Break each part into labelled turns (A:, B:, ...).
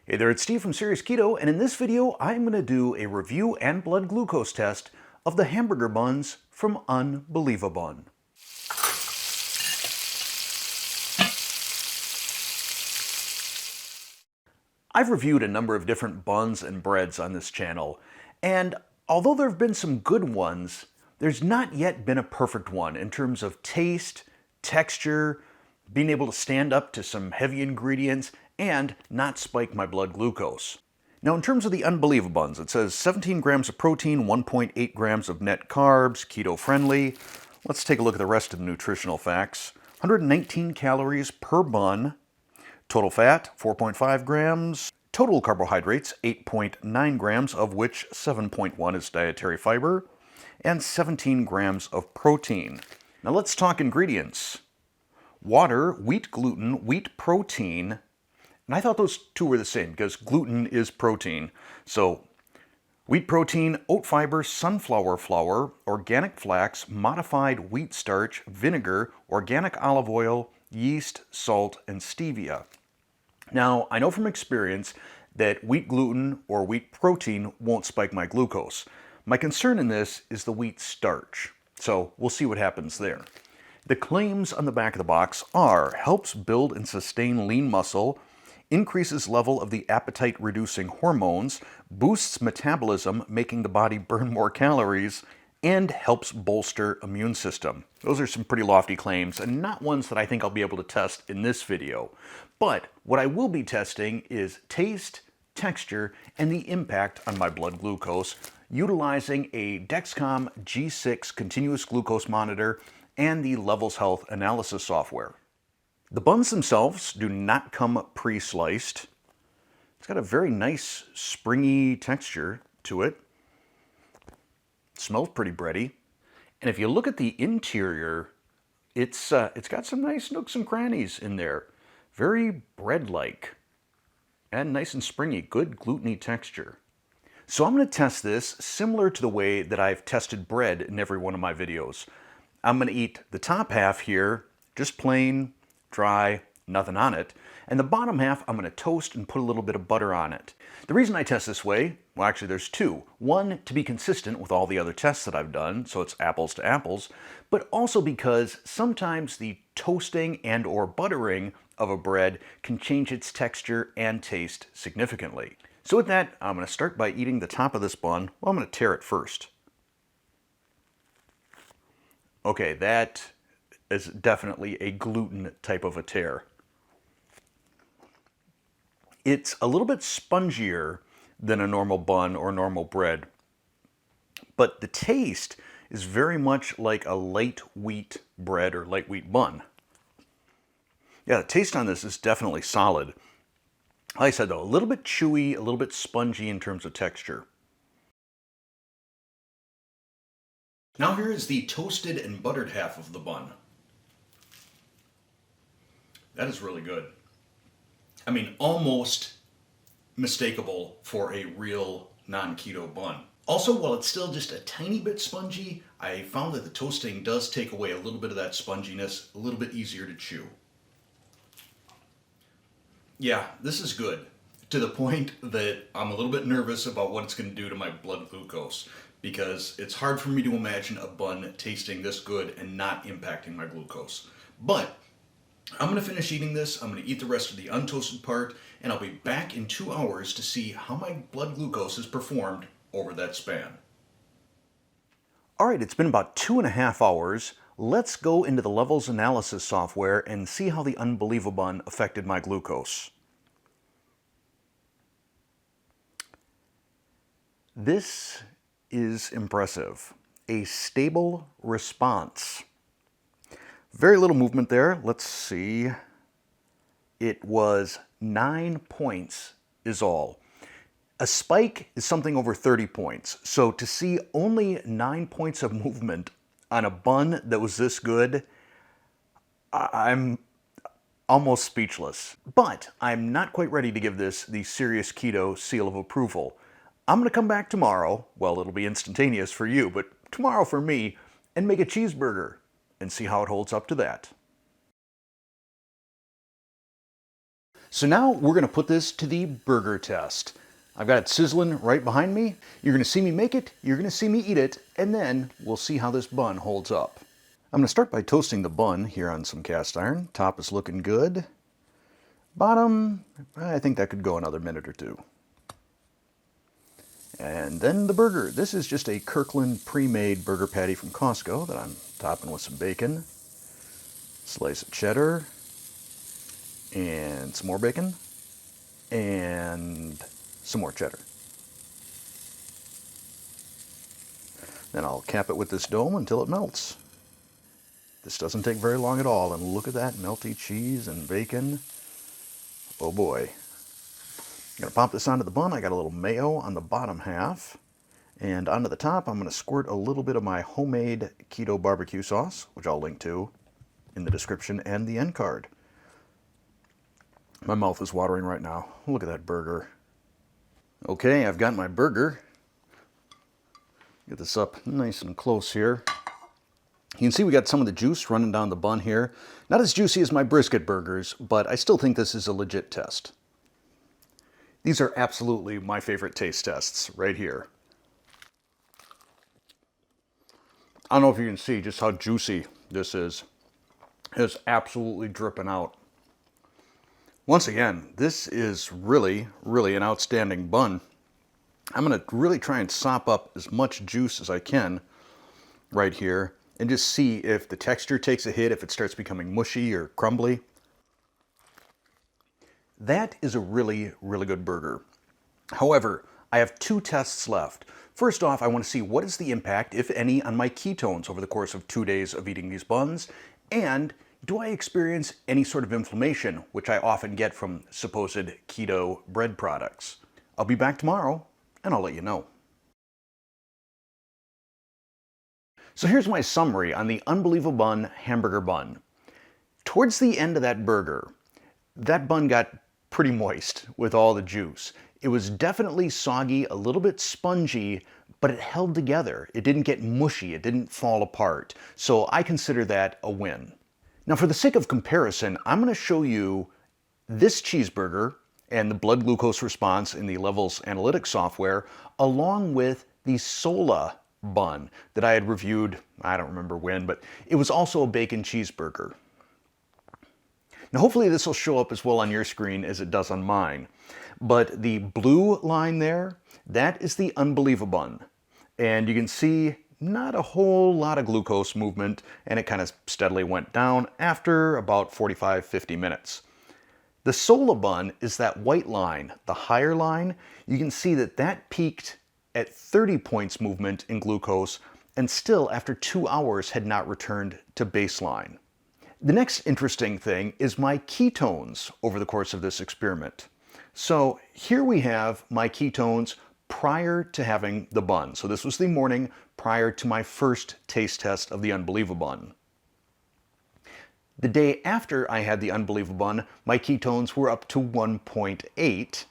A: Hey there, it's Steve from Serious Keto, and in this video, I'm going to do a review and blood glucose test of the hamburger buns from UnbelievaBun. I've reviewed a number of different buns and breads on this channel, and although there have been some good ones, there's not yet been a perfect one in terms of taste, texture, being able to stand up to some heavy ingredients, and not spike my blood glucose. Now, in terms of the UnbelievaBuns, it says 17 grams of protein, 1.8 grams of net carbs, keto-friendly. Let's take a look at the rest of the nutritional facts. 119 calories per bun. Total fat, 4.5 grams. Total carbohydrates, 8.9 grams, of which 7.1 is dietary fiber. And 17 grams of protein. Now let's talk ingredients. Water, wheat gluten, wheat protein, and I thought those two were the same because gluten is protein. So wheat protein, oat fiber, sunflower flour, organic flax, modified wheat starch, vinegar, organic olive oil, yeast, salt, and stevia. Now, I know from experience that wheat gluten or wheat protein won't spike my glucose. My concern in this is the wheat starch. So we'll see what happens there. The claims on the back of the box are helps build and sustain lean muscle, increases level of the appetite-reducing hormones, boosts metabolism, making the body burn more calories, and helps bolster immune system. Those are some pretty lofty claims, and not ones that I think I'll be able to test in this video. But what I will be testing is taste, texture, and the impact on my blood glucose, utilizing a Dexcom G6 continuous glucose monitor and the Levels Health analysis software. The buns themselves do not come pre-sliced. It's got a very nice springy texture to it. It smells pretty bready. And if you look at the interior, it's got some nice nooks and crannies in there. Very bread-like and nice and springy, good gluten-y texture. So I'm going to test this similar to the way that I've tested bread in every one of my videos. I'm going to eat the top half here, just plain, dry, nothing on it. And the bottom half, I'm going to toast and put a little bit of butter on it. The reason I test this way, well, actually there's two. One, to be consistent with all the other tests that I've done, so it's apples to apples, but also because sometimes the toasting and or buttering of a bread can change its texture and taste significantly. So with that, I'm going to start by eating the top of this bun. Well, I'm going to tear it first. Okay, that is definitely a gluten type of a tear. It's a little bit spongier than a normal bun or normal bread, but the taste is very much like a light wheat bread or light wheat bun. Yeah, the taste on this is definitely solid. Like I said though, a little bit chewy, a little bit spongy in terms of texture. Now here is the toasted and buttered half of the bun. That is really good. I mean, almost mistakable for a real non-keto bun. Also, while it's still just a tiny bit spongy, I found that the toasting does take away a little bit of that sponginess, a little bit easier to chew. Yeah, this is good. To the point that I'm a little bit nervous about what it's going to do to my blood glucose, because it's hard for me to imagine a bun tasting this good and not impacting my glucose. But I'm going to finish eating this, I'm going to eat the rest of the untoasted part, and I'll be back in 2 hours to see how my blood glucose has performed over that span. Alright, it's been about 2.5 hours. Let's go into the levels analysis software and see how the UnbelievaBun affected my glucose. This is impressive. A stable response. Very little movement there. Let's see. It was 9 points is all. A spike is something over 30 points. So to see only 9 points of movement on a bun that was this good, I'm almost speechless. But I'm not quite ready to give this the Serious Keto seal of approval. I'm going to come back tomorrow, well, it'll be instantaneous for you, but tomorrow for me, and make a cheeseburger and see how it holds up to that. So now we're going to put this to the burger test. I've got it sizzling right behind me. You're going to see me make it, you're going to see me eat it, and then we'll see how this bun holds up. I'm going to start by toasting the bun here on some cast iron. Top is looking good. Bottom, I think that could go another minute or two. And then the burger. This is just a Kirkland pre-made burger patty from Costco that I'm topping with some bacon, slice of cheddar, and some more bacon, and some more cheddar. Then I'll cap it with this dome until it melts. This doesn't take very long at all, and look at that melty cheese and bacon. Oh boy. I'm going to pop this onto the bun. I got a little mayo on the bottom half. And onto the top, I'm going to squirt a little bit of my homemade keto barbecue sauce, which I'll link to in the description and the end card. My mouth is watering right now. Look at that burger. Okay, I've got my burger. Get this up nice and close here. You can see we got some of the juice running down the bun here. Not as juicy as my brisket burgers, but I still think this is a legit test. These are absolutely my favorite taste tests right here. I don't know if you can see just how juicy this is. It's absolutely dripping out. Once again, this is really, really an outstanding bun. I'm going to really try and sop up as much juice as I can right here and just see if the texture takes a hit, if it starts becoming mushy or crumbly. That is a really, really good burger. However, I have two tests left. First off, I want to see what is the impact, if any, on my ketones over the course of 2 days of eating these buns, and do I experience any sort of inflammation, which I often get from supposed keto bread products. I'll be back tomorrow, and I'll let you know. So here's my summary on the UnbelievaBun hamburger bun. Towards the end of that burger, that bun got pretty moist with all the juice. It was definitely soggy, a little bit spongy, but it held together. It didn't get mushy, it didn't fall apart. So I consider that a win. Now for the sake of comparison, I'm going to show you this cheeseburger and the blood glucose response in the Levels analytics software, along with the Sola bun that I had reviewed, I don't remember when, but it was also a bacon cheeseburger. Now hopefully this will show up as well on your screen as it does on mine. But the blue line there, that is the UnbelievaBun. And you can see not a whole lot of glucose movement, and it kind of steadily went down after about 45-50 minutes. The Sola bun is that white line, the higher line. You can see that that peaked at 30 points movement in glucose, and still after 2 hours had not returned to baseline. The next interesting thing is my ketones over the course of this experiment. So here we have my ketones prior to having the bun. So this was the morning prior to my first taste test of the UnbelievaBun. The day after I had the UnbelievaBun, my ketones were up to 1.8.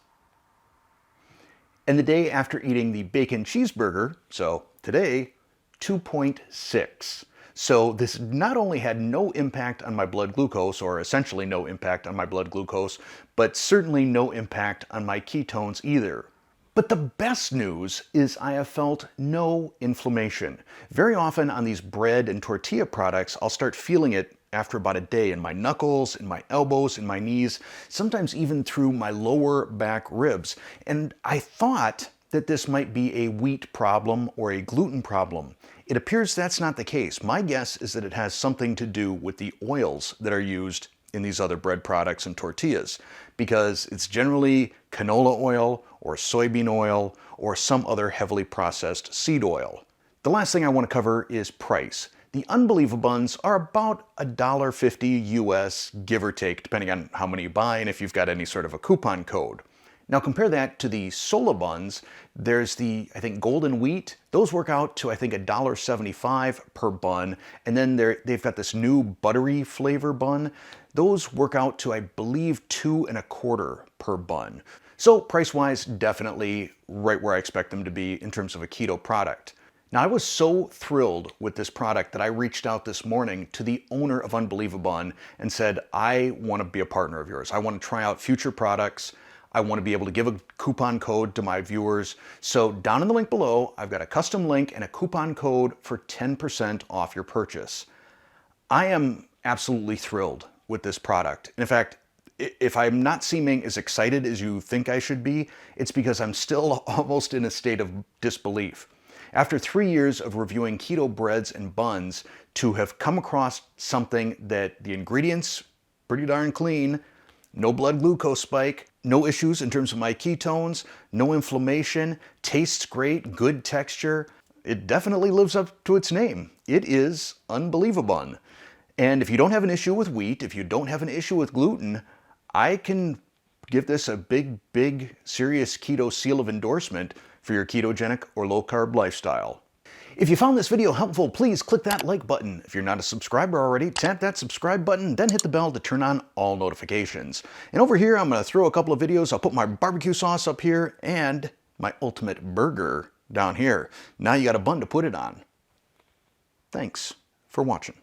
A: And the day after eating the bacon cheeseburger, so today, 2.6. So this not only had no impact on my blood glucose, or essentially no impact on my blood glucose, but certainly no impact on my ketones either. But the best news is I have felt no inflammation. Very often on these bread and tortilla products, I'll start feeling it after about a day in my knuckles, in my elbows, in my knees, sometimes even through my lower back ribs. And I thought that this might be a wheat problem or a gluten problem. It appears that's not the case. My guess is that it has something to do with the oils that are used in these other bread products and tortillas, because it's generally canola oil or soybean oil or some other heavily processed seed oil. The last thing I want to cover is price. The UnbelievaBuns are about $1.50 US, give or take, depending on how many you buy and if you've got any sort of a coupon code. Now compare that to the Sola buns. There's the, I think, golden wheat. Those work out to, I think, $1.75 per bun. And then they've got this new buttery flavor bun. Those work out to, I believe, $2.25 per bun. So price-wise, definitely right where I expect them to be in terms of a keto product. Now, I was so thrilled with this product that I reached out this morning to the owner of UnbelievaBun and said, I want to be a partner of yours. I want to try out future products. I want to be able to give a coupon code to my viewers. So down in the link below, I've got a custom link and a coupon code for 10% off your purchase. I am absolutely thrilled with this product. In fact, if I'm not seeming as excited as you think I should be, it's because I'm still almost in a state of disbelief. After 3 years of reviewing keto breads and buns, to have come across something that the ingredients pretty darn clean, no blood glucose spike, no issues in terms of my ketones, no inflammation, tastes great, good texture, it definitely lives up to its name. It is UnbelievaBun. And if you don't have an issue with wheat, if you don't have an issue with gluten, I can give this a big, serious keto seal of endorsement for your ketogenic or low-carb lifestyle. If you found this video helpful, please click that like button. If you're not a subscriber already, tap that subscribe button, then hit the bell to turn on all notifications. And over here, I'm going to throw a couple of videos. I'll put my barbecue sauce up here and my ultimate burger down here. Now you got a bun to put it on. Thanks for watching.